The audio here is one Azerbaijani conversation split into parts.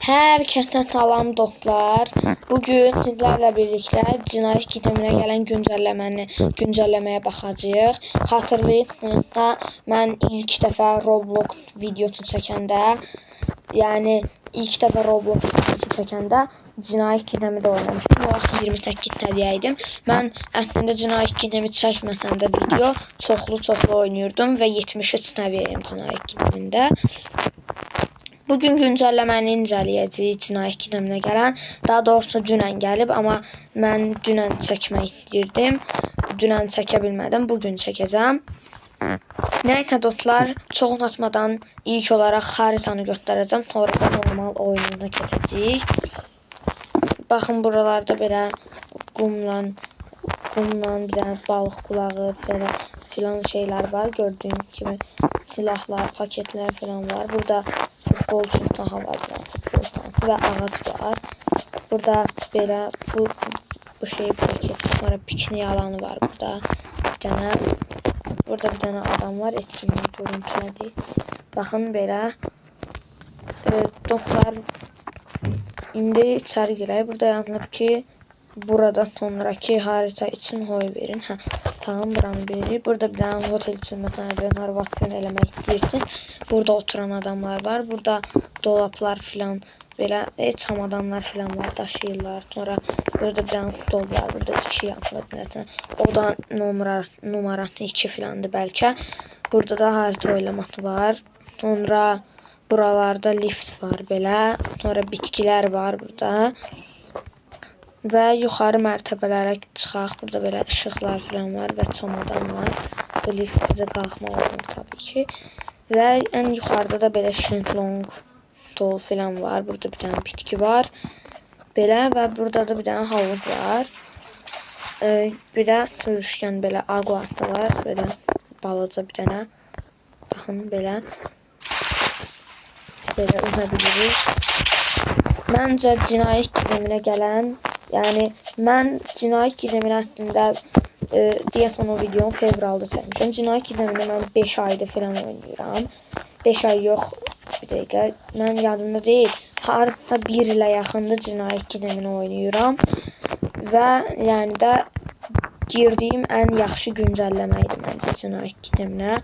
Hər kəsə salam dostlar. Bugün sizlərlə birlikdə Cinayət Gizəminə gələn güncəlləməyə baxacağıq. Xatırlayırsınızsa, mən ilk dəfə Roblox videosu çəkəndə, Cinayət Gizəmi də oynamışdım. O vaxt 28 səviyyə idim. Mən əslində Cinayət Gizəmi çəkməsəm də video çoxlu oynuyordum və 73 səviyyəyim Cinayət Gizəmində. Bugün güncəlləməni incələyəcəyik Cinayət Gizəminə gələn. Daha doğrusu dünən gəlib, amma mən dünən çəkmək istəyirdim. Dünən çəkə bilmədim, bugün çəkəcəm. Nəysə dostlar, çox uzatmadan ilk olaraq xaritanı göstərəcəm. Sonra da normal oyununa keçəcəyik. Baxın, buralarda belə qumla bir dənə balıq qulağı belə filan şeylər var. Gördüyünüz kimi silahlar, paketlər filan var. Burada futbol üçün saha var, futbol sahası və ağac var. Burada belə bu şey paket, sonra piknik alanı var burada. Burada bir dənə adam var, etkinliyi görüntülədi. Baxın belə. Dostlar, indi içəri girək. Burada yazılıb ki, burada sonraki harita için oy verin. Tamam, buranı bilirik. Burada bir dənə hotel üçün məsələn rezervasyon eləmək istəyirsin. Burada oturan adamlar var. Burada dolaplar filan, belə çamadanlar filan var, daşıyırlar. Sonra burada bir dənə stol var. Burada 2 yazılıb. O da numarası 2 filandır bəlkə. Burada da harita oylaması var. Sonra buralarda lift var belə. Sonra bitkilər var burada. Və yuxarı mərtəbələrə çıxaq. Burada belə işıqlar filan var və çamadan var. Bu liftdə qalxmaq olur tabii ki. Və ən yuxarıda da belə şezlong stol filan var. Burada bir dənə bitki var. Belə və burada da bir dənə havuz var. Bir də sürüşkən belə aguası var. Belə balaca bir dənə. Baxın belə. Belə üzə bilirik. Məncə Cinayət Gizəminə gələn, mən Cinayət Gizəminə əslində deyəsən o videonu fevralda çəkmişəm. Cinayət Gizəminə mən 5 ayda filan oynayıram. 5 ay yox, bir dəqiqə, mən yadımda deyil. Hardasa 1 ilə yaxında Cinayət Gizəminə oynayıram. Və yəni də girdiyim ən yaxşı güncəlləmə idi məncə Cinayət Gizəminə.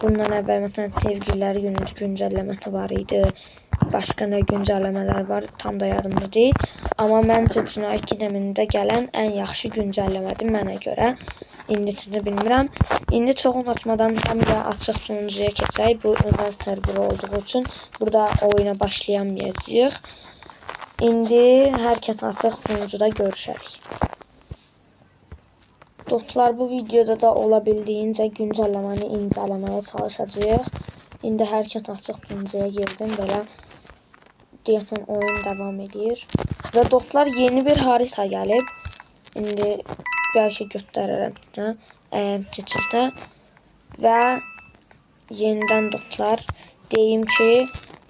Bundan əvvəl məsələn sevgililəri günü güncəlləməsi var idi. Başqa nə güncəlləmələr var, tam da yadımda deyil. Amma məncə Cinayət Gizəmində gələn ən yaxşı güncəlləmədir mənə görə. İndi sizi bilmirəm. İndi çox uzatmadan hamıya açıq sunucuya keçək. Bu özel server olduğu üçün burada oyuna başlayamayacağıq. İndi hər kəs açıq sunucuda görüşərik. Dostlar, bu videoda da olabildiyincə güncəlləməni incələməyə çalışacağıq. İndi hər kəs açıq sunucuya girdim, belə deyəsən oyun davam edir. Və dostlar, yeni bir harita gəlib. İndi bəlkə göstərərəm sizə, əgər seçilsə. Və yenidən dostlar, deyim ki,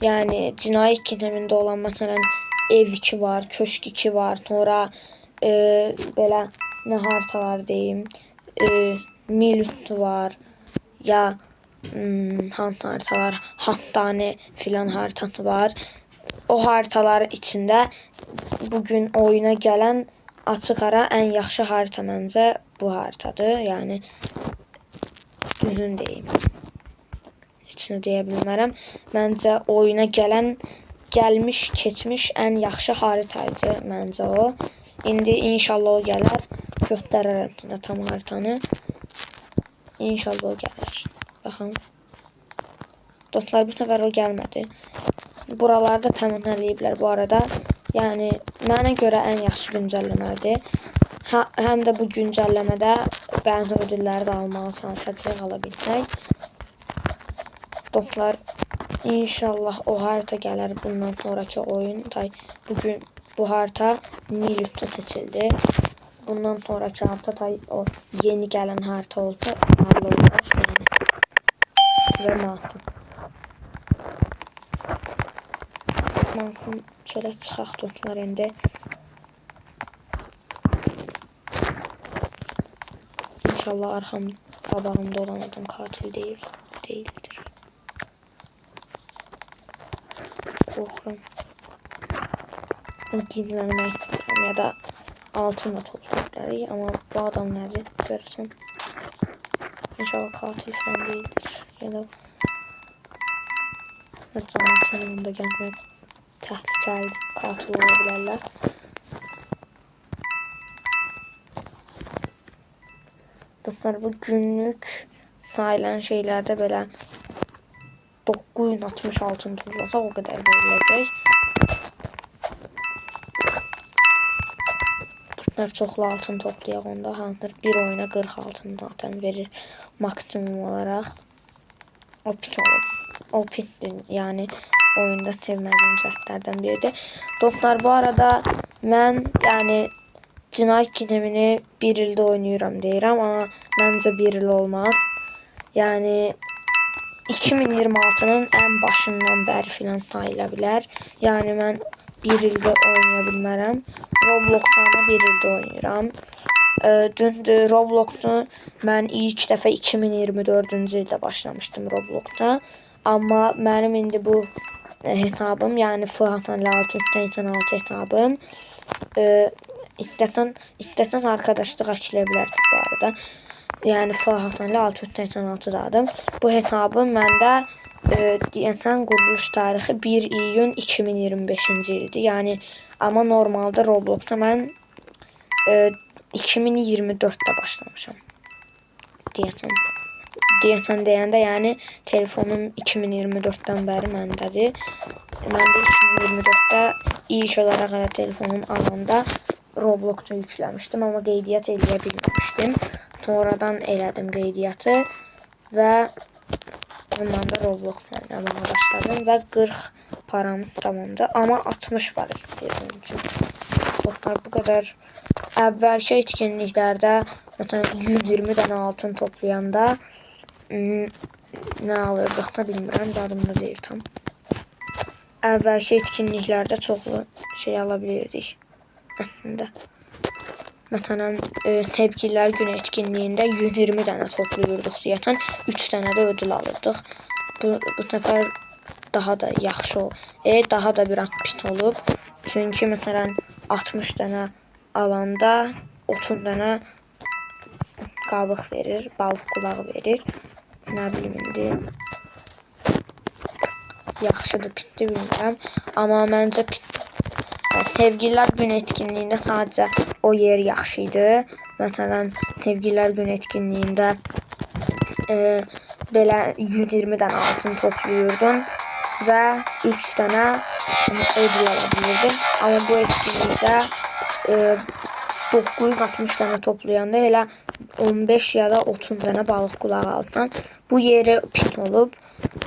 yəni Cinayət Gizəmində olan məsələn ev 2 var, köşk 2 var, sonra belə nə haritalar deyim, Milüs var, ya hansı haritalar, hastane filan haritası var. O haritalar içində bugün oyuna gələn açıq ara ən yaxşı harita məncə bu haritadır. Yəni düzün deyim. Heç nə deyə bilmərəm. Məncə oyuna gəlmiş, keçmiş ən yaxşı haritaydı məncə o. İndi inşallah o gələr. Göstərərəm sizə tam haritanı. İnşallah o gəlir. Baxın. Dostlar, bu səfər o gəlmədi. Buralarda təmizləyiblər bu arada. Yəni mənə görə ən yaxşı güncəlləmədir. Həm də bu güncəlləmədə bəzi ödülləri də almağa çalışacağıq, ala bilsək. Dostlar, inşallah o harita gələr bundan sonraki oyun. Bugün bu harita Milüs'te seçildi. Bundan sonraki harita o yeni gələn harita olsa hallolur yəni. Və masum. Masum şöyle çıxaq dostlar indi. İnşallah qabağımda olan adam katil değildir. Qorxuram. gizlənmək istəyirəm ya da altınla toplayıb bilərik. Amma bu adam nədir? Görürsən. İnşallah katil falan değildir. Ya da cəmiyyətin yanında gəlmək təhlükəli katil ola bilərlər. Dostlar, bu günlük sayılan şeylərdə belə 960 altın toplasaq o qədər veriləcək. Dostlar, çoxlu altın toplayaq onda. Hunter bir oyuna 40 altın zaten verir maksimum olaraq. O pis olur. O pisdir. Yəni oyunda sevmədiyim cəhdlərdən biridir. Dostlar, bu arada mən yəni Cinayət gizemini bir ildə oynayıram deyirəm, amma məncə bir il olmaz. Yəni 2026-nın ən başından bəri filan sayıla bilər. Yəni mən bir ildə oynaya bilmərəm. Roblox'da amma bir ildə oynayıram. Düzdür, Roblox'u mən ilk dəfə 2024-cü ildə başlamışdım Roblox'a. Amma mənim indi bu hesabım, yəni F686 hesabım. İstəsən arkadaşlıq açıla bilərsiniz bu arada. Yəni F686 adım. Bu hesabım məndə deyəsən quruluş tarixi 1 iyun 2025-ci ildir. Yəni amma normalda Roblox'da mən 2024-də başlamışam. Deyəsən deyəndə yəni telefonum 2024-dən bəri məndədir. Mən də 2024-də ilk olaraq telefonum alanda Roblox'u yükləmişdim, amma qeydiyyat eləyə bilməmişdim. Sonradan elədim qeydiyyatı və ondan da Roblox'la oynamaya başladım və 40 paramız tamamdır. Amma 60 var istəyirəm üçün. Dostlar, bu qədər. Əvvəlki etkinliklərdə məsələn 120 dənə altın toplayanda nə alırdıq da bilmirəm, dadımda deyil tam. Əvvəlki etkinliklərdə çoxlu şey ala bilirdik. Əslində. Məsələn, sevgililer günü etkinliğində 120 dənə toplayırdıq deyəsən, 3 dənə də ödül alırdıq. Bu səfər daha da yaxşı daha da biraz pis olub. Çünki məsələn 60 dənə alanda 30 dənə qabıq verir, balıq qulağı verir. Nə bilim indi. Yaxşıdır, pisdir bilmirəm. Amma məncə pis. Sevgililer günü etkinliğində sadəcə o yer yaxşı idi. Məsələn, sevgililer günü etkinliğində belə 120 dənə altın toplayırdın və 3 dənə ödül alabilirdin. Amma bu etkinlikdə 960 dənə toplayanda elə 15 ya da 30 dənə balıq qulağı alsan. Bu yeri pis olub.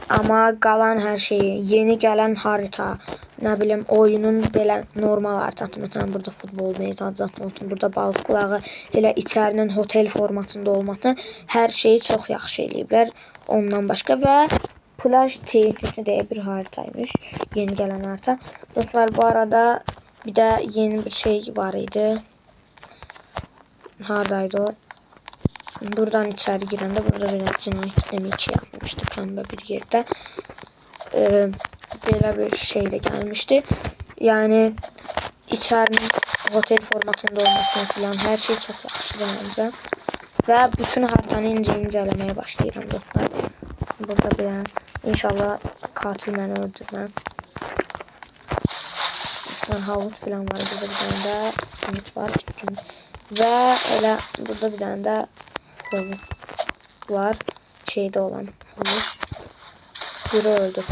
Amma qalan hər şeyi, yeni gələn harita, nə bilim oyunun belə normal haritası, məsələn burada futbol meydançası olsun, burada balıq qulağı, elə içərinin hotel formasında olması hər şeyi çox yaxşı eləyiblər ondan başqa və plaj tesisi deyə bir haritaymış, yeni gələn harita. Dostlar, bu arada bir də yeni bir şey var idi. Haradaydı o? Buradan içəri girəndə burada belə cinayət sistemi 2 yazmışdı pəmbə bir yerdə. Belə bir şey də gəlmişdi. Yəni içərinin hotel formatında olmasına filan hər şey çox yaxşıdır məncə. Və bütün haritanı incələməyə başlayıram dostlar. Burada bilən inşallah katil məni öldürməz. Havuz filan var, burada bir dənə də ümit var. Və elə burada bir dənə də havuz var. Şeydə olan havuz. Biri öldü.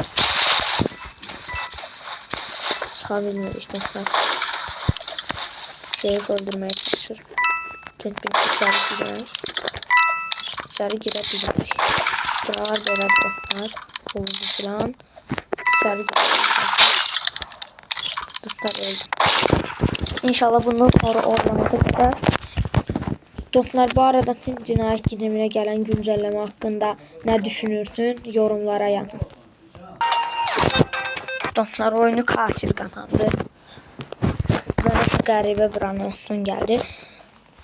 Çıxa bilmirik dostlar. Şeyi öldürməyə çalışır. Çünki içəri girək. İçəri girə bilirik. Buralar belə dostlar. Havuzu filan. İçəri girək. Dostlar öldü. İnşallah bunu sonra ormanadık da. Dostlar, bu arada siz cinayət gizeminə gələn güncəlləmə haqqında nə düşünürsünüz? Yorumlara yazın. Dostlar, oyunu katil kazandı. Bana qəribə bir anonsun gəldi.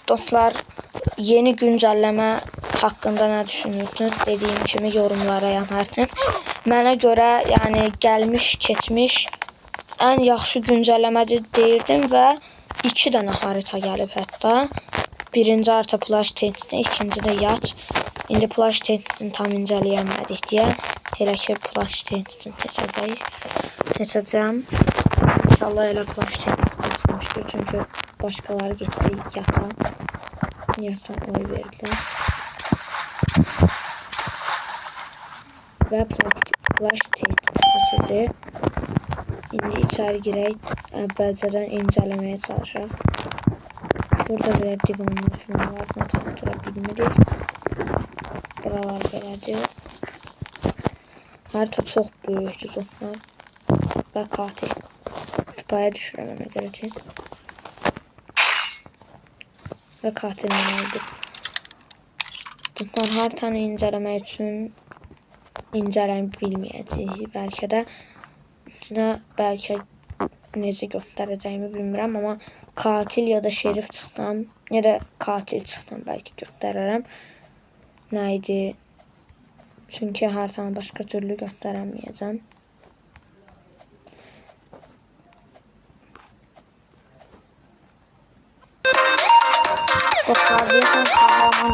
Dostlar, yeni güncəlləmə haqqında nə düşünürsünüz? Dediyim kimi yorumlara yazarsınız. Mənə görə yəni gəlmiş, keçmiş ən yaxşı güncəlləmədir deyirdim və 2 dənə harita gəlib hətta. Birinci harita Plaj Tent'də, ikinci də yat. İndi Plaj Tent'ini tam incələyəmədik deyə elə ki Plaj Tent'ini seçəcəm. İnşallah elə Plaj Tent'ini seçmişdir, çünki başqaları getdi yata. Yata oy verdi. Və Plaj Tent'ini seçildi. İndi içəri girək, əvvəlcədən incələməyə çalışaq. Burada belə divanlar falan var, necə otura bilmirik. Buralar belədir. Harita çox böyükdür dostlar. Və katil. Spaya düşürəm ona görə ki. Və katil mənə öldürdü. Dostlar, haritanı incələmək üçün incələm bilməyəcəyik. Bəlkə də sizə necə göstərəcəyimi bilmirəm, amma katil ya da şerif çıxsam, ya da katil çıxsam bəlkə göstərərəm. Nə idi? Çünki haritanı başqa türlü göstərəməyəcəm. Dostlar, deyəsən kahraman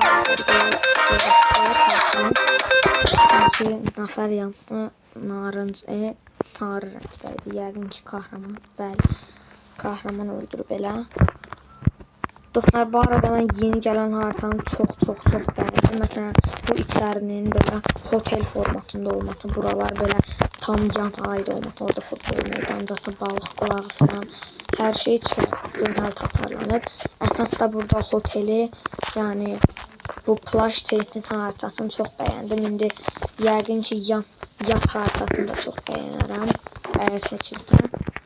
çünki Zafer yansı narıncı sarı rəngdəydi. Yəqin ki kahraman, bəli, kahraman öldürüb elə. Dostlar, bu arada mən yeni gələn haritanı çox bəyəndim. Məsələn, bu içərinin belə hotel formasında olması, buralar belə tam yan aid olması, orada futbol meydancası, balıq qulağı falan, hər şey çox gözəl tasarlanıb. Əsas da burada hoteli, yəni bu Plaj Tent'in haritasını çox bəyəndim. İndi yəqin ki yat haritasını da çox bəyənərəm, əgər seçilsə,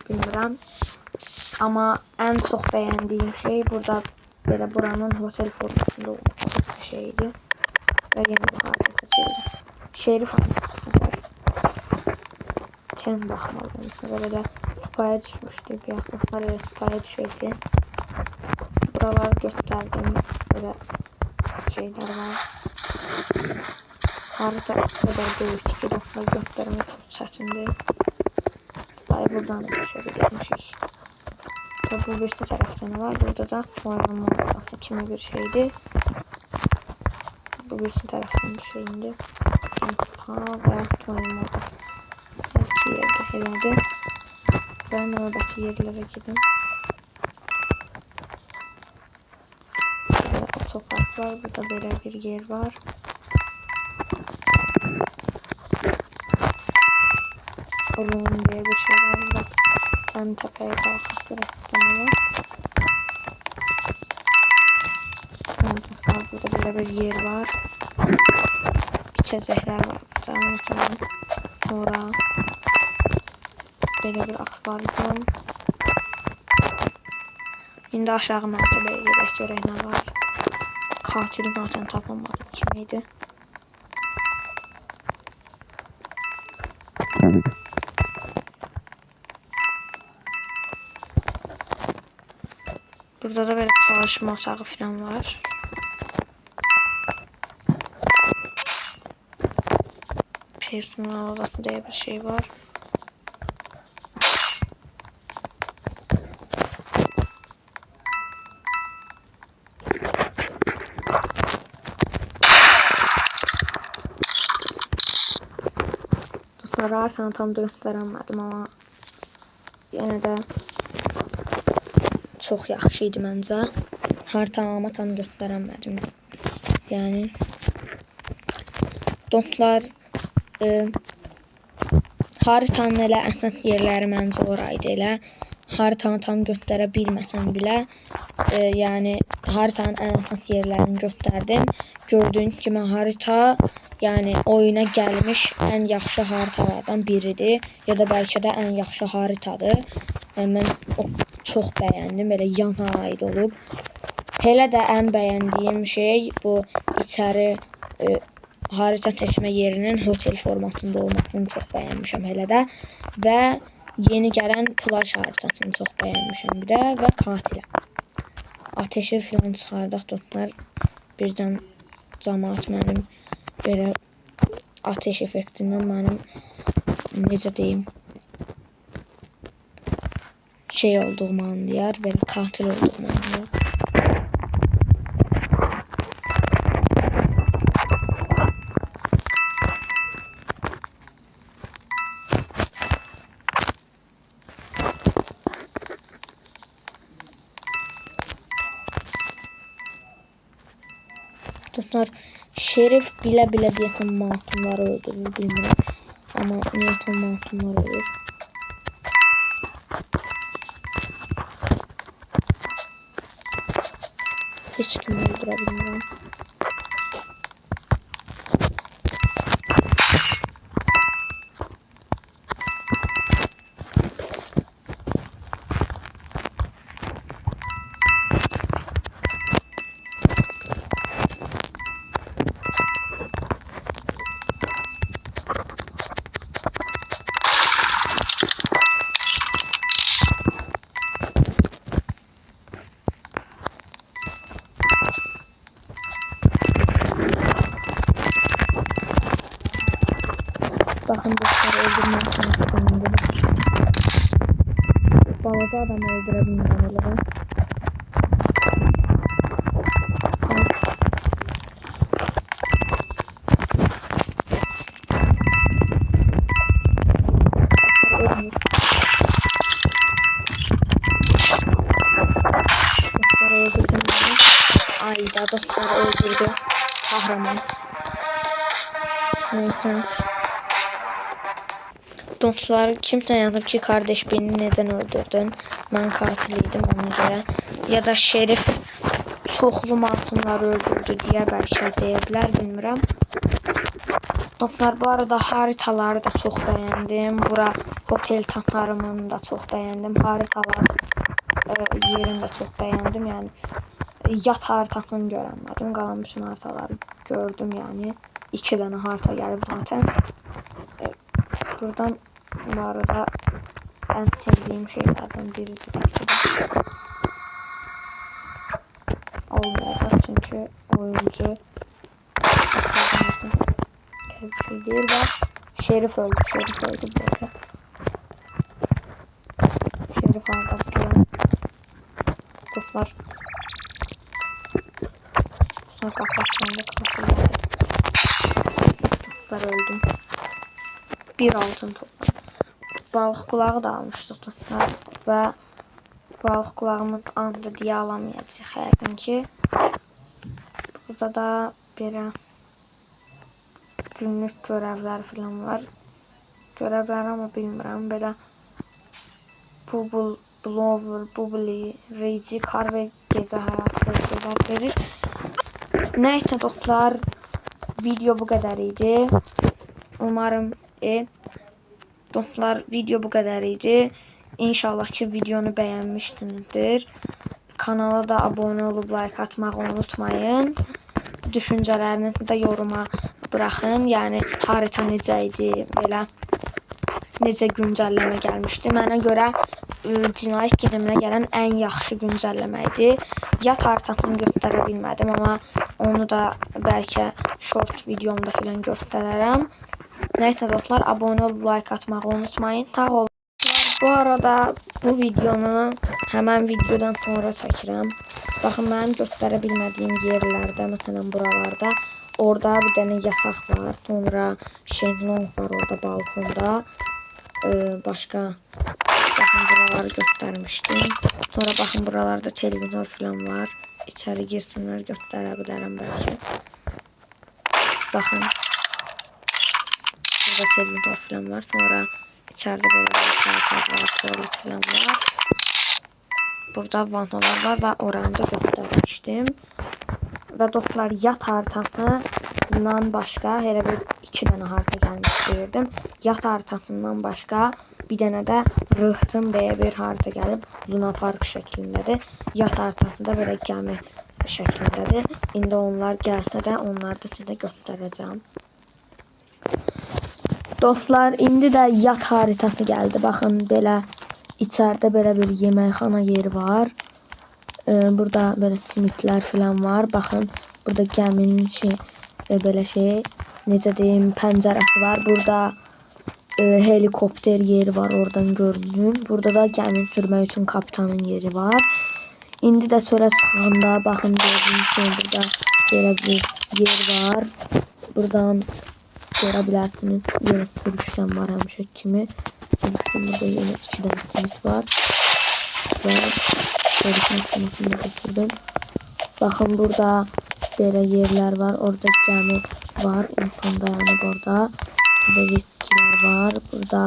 bilmirəm. Amma ən çox bəyəndiyim şey burada belə buranın hotel formasında olması bir şeydi. Və yeni bir harita seçildi. Şerif haritası. Ten baxmalıyım. Belə də spaya düşmüşdü. Bir yaxınlar elə spaya düşəydi. Buraları göstərdim. Belə şeylər var. Harita o kadar böyükdür ki, dostlar, göstərmək çox çətindir. Spaya buradan da düşə bilirmişik. Bu birisi tərəfdə nə var? Burada da soyunma odası kimi bir şeydir. Bu birisi tərəfdən bir şeydir. Spa və soyunma odası. Hər iki yerdə elədir. Və növbəti yerlərə gidin. Burada otopark var. Burada belə bir yer var. Room diye bir şey var. Burada ən təpəyə qalxaq bir var. Burada belə bir yer var. İçəcəklər var burada. Mesela sonra belə bir akvaryum. İndi aşağı mərtəbəyə gedək, görək nə var. Katili zaten tapılmadı kimiydi. Burada da böyle çalışma otağı falan var. Personel odası diye bir şey var. Dostlar, sana tam göstəremedim ama yine de çok yaxşı idi məncə. Haritamı tam göstəremedim. Yani dostlar, haritanın elə əsas yerləri məncə oraydı elə. Haritanı tam göstərə bilməsəm bilə, yəni haritanın ən əsas yerlərini göstərdim. Gördüyünüz kimi harita, yəni oyuna gəlmiş ən yaxşı haritalardan biridir. Ya da bəlkə də ən yaxşı haritadır. Mən çox bəyəndim, belə yana aid olub. Elə də ən bəyəndiyim şey bu içəri harita seçmə yerinin hotel formasında olmasını çox bəyənmişəm elə də. Və yeni gələn plaj haritasını çox bəyənmişəm bir də və katilə. Ateşi filan çıxardaq dostlar. Birdən cəmaət mənim belə ateş effektindən mənim necə deyim, şey olduğumu anlayar, belə katil olduğumu anlayar. Dostlar, şerif bilə-bilə deyəsən masumları öldürür, bilmirəm. Amma niyyətən masumlar ölür. Heç kimi öldürə bilmirəm. Bakın dostlar, öldürmək konusunda balaca adamı öldürə bilmirəm elə ben. Dostlar öldürdüm beni. Ayda dostlar öldürdü kahraman. Neyse. Dostlar, kimse yazıb ki, kardeş beni neden öldürdün? Ben katiliydim ona göre. Ya da şerif çoxlu masumları öldürdü diye belki deyirlər, bilmirəm. Dostlar, bu arada haritaları da çok beğendim. Bura hotel tasarımını da çok beğendim. Haritalar yerini de çok beğendim. Yani yat haritasını görənmədim. Qalan bütün haritaları gördüm yani. 2 tane harita geldi zaten. Buradan bu arada en sevdiğim şeylerden biri belki de olmayacak çünkü oyuncu gelip bir şey değil ve Şerif öldü bu arada. Şerif aldattı. Dostlar kapatmamda kapatıldı. Dostlar öldüm. Bir altın topladım. Balık kulağı da almıştık dostlar ve balık kulağımız andı diye alamayacağıq yəqin ki. Burada da belə günlük görevlər falan var. Görevlər ama bilmirəm, belə Bubble, Blower, Bubbly, Rage, Kar ve gece hayatı şeyler verir. Neyse dostlar, video bu kadar idi. Umarım dostlar, video bu kadar idi. İnşallah ki videonu beğenmişsinizdir. Kanala da abone olup like atmayı unutmayın. Düşüncelerinizi de yoruma bırakın. Yani harita necə idi, belə necə güncəlləmə gəlmişdi. Mənə görə cinayət geriminə gələn ən yaxşı güncəlləmə idi. Yat haritasını göstərə bilmədim, amma onu da bəlkə short videomda falan göstərərəm. Neyse dostlar, abone olup like atmayı unutmayın. Sağ olun. Bu arada bu videonu hemen videodan sonra çəkirəm. Baxın, mənim göstərə bilmədiyim yerlərdə, məsələn buralarda, orada bir dənə yataq var. Sonra şezlong var orada balkonda. Başka bakın buraları göstermiştim. Sonra bakın buralarda televizor falan var. İçeri girsinler, gösterebilirim belki. Bakın. Burada televizor falan var. Sonra içeride böyle var, tuvalet falan var. Burada vanzalar var ve oranı da göstermiştim. Ve dostlar, yat haritasından başka hele bir 2 tane harita gelmiş deyirdim. Yat haritasından başka bir tane de Rıhtım diye bir harita gelip Luna Park şeklindedir. Yat haritası da böyle gemi şeklindedir. İndi onlar gelse de onları da size göstereceğim. Dostlar, indi de yat haritası geldi. Bakın belə içeride böyle bir yeməkxana yeri var. Burada böyle simitler falan var. Bakın burada geminin böyle necə deyim, pəncərəsi var. Burada helikopter yeri var oradan gördüğün. Burada da gəmi sürmək üçün kapitanın yeri var. İndi də çölə çıxanda baxın gördüyünüz kimi burada belə bir yer var. Buradan görə bilərsiniz. Yenə sürüşkən var həmişə kimi. Sürüşkən burada yenə 2 dənə simit var. Və sürüşkən simitini götürdüm. Baxın burada belə yerlər var. Orada gəmi var. İnsan dayanıb orada. Burada jetskilər var. Burada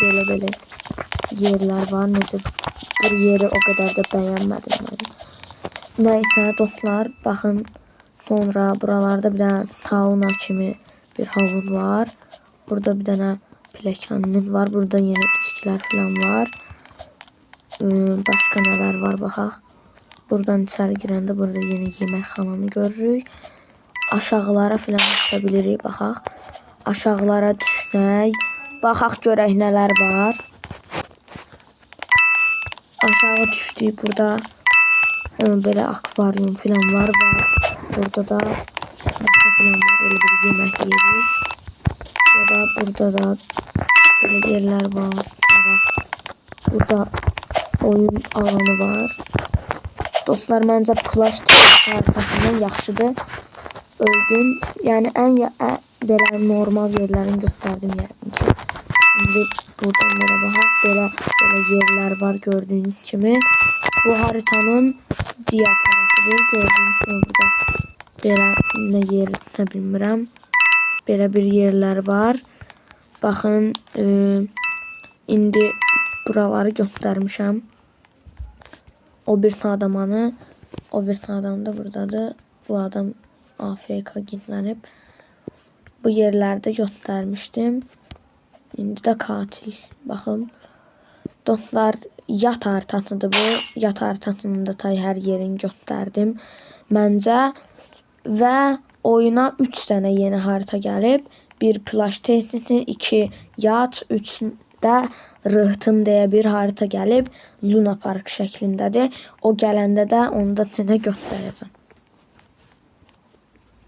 belə yerlər var. Necə bir yeri o kadar da bəyənmədim mən. Nəysə dostlar, baxın sonra buralarda bir dənə sauna kimi bir havuz var. Burada bir dənə pilləkənimiz var. Burada yenə içkilər falan var. Başqa nələr var baxaq. Buradan içəri girəndə burada yenə yeməkxananı görürük. Aşağılara falan düşə bilirik baxaq. Aşağılara düşsək, baxaq görək nələr var. Aşağı düşdük. Burada böyle akvaryum falan var. Burada da başka falan var. Böyle bir yemek yeri. Ya da burada da böyle yerler var. Sonra burada oyun alanı var. Dostlar, məncə plaj haritasından yaxşıdır. Öldüm. Yani belə normal yerlərini göstərdim yəqin ki. Şimdi buradan belə baxaq. Belə yerlər var gördüğünüz kimi. Bu haritanın diğer tarafıdır. Gördüğünüz gibi burada belə nə yeridirsə bilmirəm. Belə bir yerlər var. Baxın, indi buraları göstərmişəm. O bir sadamanı. O bir adam da buradadır. Bu adam AFK gizlənib. Bu yerlerde göstermiştim. İndi də katil. Baxın. Dostlar, yat haritasıdır bu. Yat haritasının da tay hər yerini gösterdim. Məncə və oyuna 3 dənə yeni harita gəlib. Bir plaj tesisi, 2 yat, 3 də rıhtım deyə bir harita gəlib. Luna Park şəklindədir. O gələndə də onu da sizə göstərəcəm.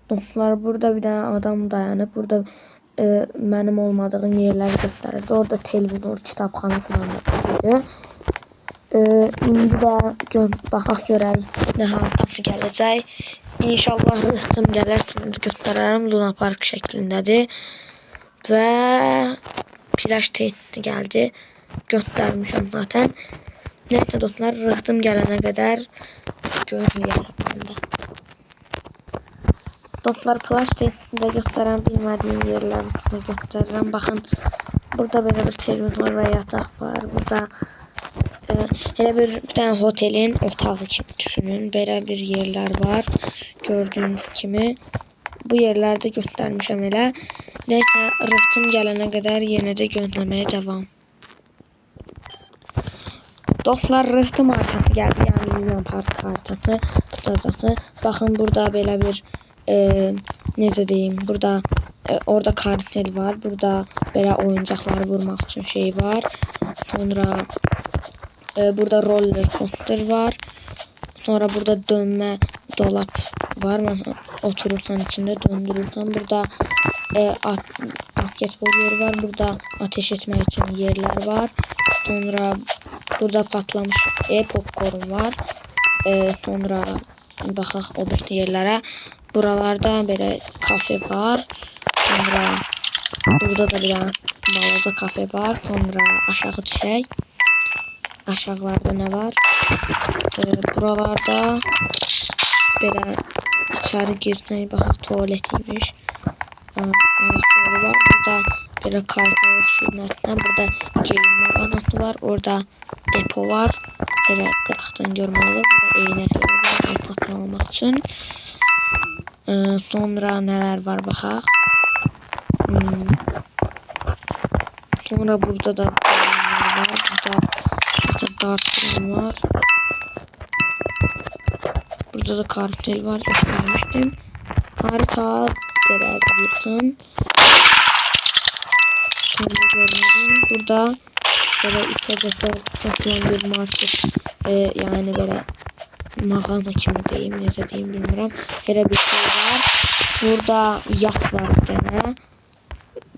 Dostlar, burada bir dənə adam dayanıb. Burada mənim olmadığım yerləri göstərirdi. Orada televizor, kitabxana falan da. İndi də baxaq görək nə haritası gələcək. İnşallah rıhtım gələr, sizə göstərərəm. Luna Park şəklindədir. Və plaj tesisi gəldi. Göstərmişəm zaten. Neyse dostlar, rıhtım gələnə qədər gözləyərəm. Dostlar, plaj tesisində göstərən bilmədiyim yerləri sizə göstərirəm. Baxın, burada belə bir televizor və yataq var. Burada elə bir dənə otelin otağı kimi düşünün. Belə bir yerlər var. Gördüyünüz kimi. Bu yerlərdə göstərmişəm elə. Neysə, rıhtım gələnə qədər yenə də gözləməyə devam. Dostlar, rıhtım haritası gəldi. Yəni Luna Park haritası, qısacası. Baxın, burada belə bir necə deyim, burada orada karusel var. Burada belə oyuncaqları vurmaq üçün şey var. Sonra burada roller coaster var. Sonra burada dönmə dolap var. Məsələn, oturursan içində döndürürsən. Burada basketbol yeri var. Burada ateş etmək üçün yerlər var. Sonra burada patlamış popcorn var. Sonra baxaq o bir yerlərə. Buralarda belə kafe var. Sonra burada da bir balaca kafe var. Sonra aşağı düşək. Aşağılarda nə var? Buralarda belə içəri girsək, baxaq, tualet imiş. Ayaqları var. Burada belə kayıqlar şübhətsən. Burada geyim mağazası var. Orada depo var. Elə qıraqdan görmək olur. Burada eynəklər var satın almaq üçün. Sonra nələr var baxaq. Sonra burada da var. Burada dartlar var. Burada da kartel var. Göstermiştim. Harita qədər bilirsən. Sonra görmədim. Burada belə içəcəklər satılan bir market. Yəni belə mağaza kimi deyim, necə deyim bilmirəm. Elə bir şey var. Burada yat var bir dənə.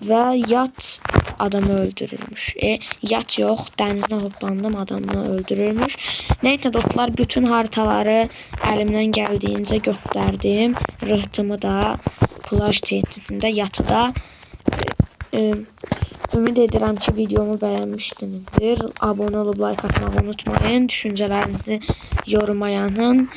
ve yat adamı öldürülmüş. Yat yok, denizden hoppandım adamını öldürülmüş. Neyse dostlar, bütün haritaları elimden geldiğince gösterdim. Rıhtımı da, plaj tesisinde, yatı da. Ümid edirəm ki, videomu bəyənmişsinizdir. Abone olub like atmayı unutmayın. Düşüncelerinizi yoruma yazın.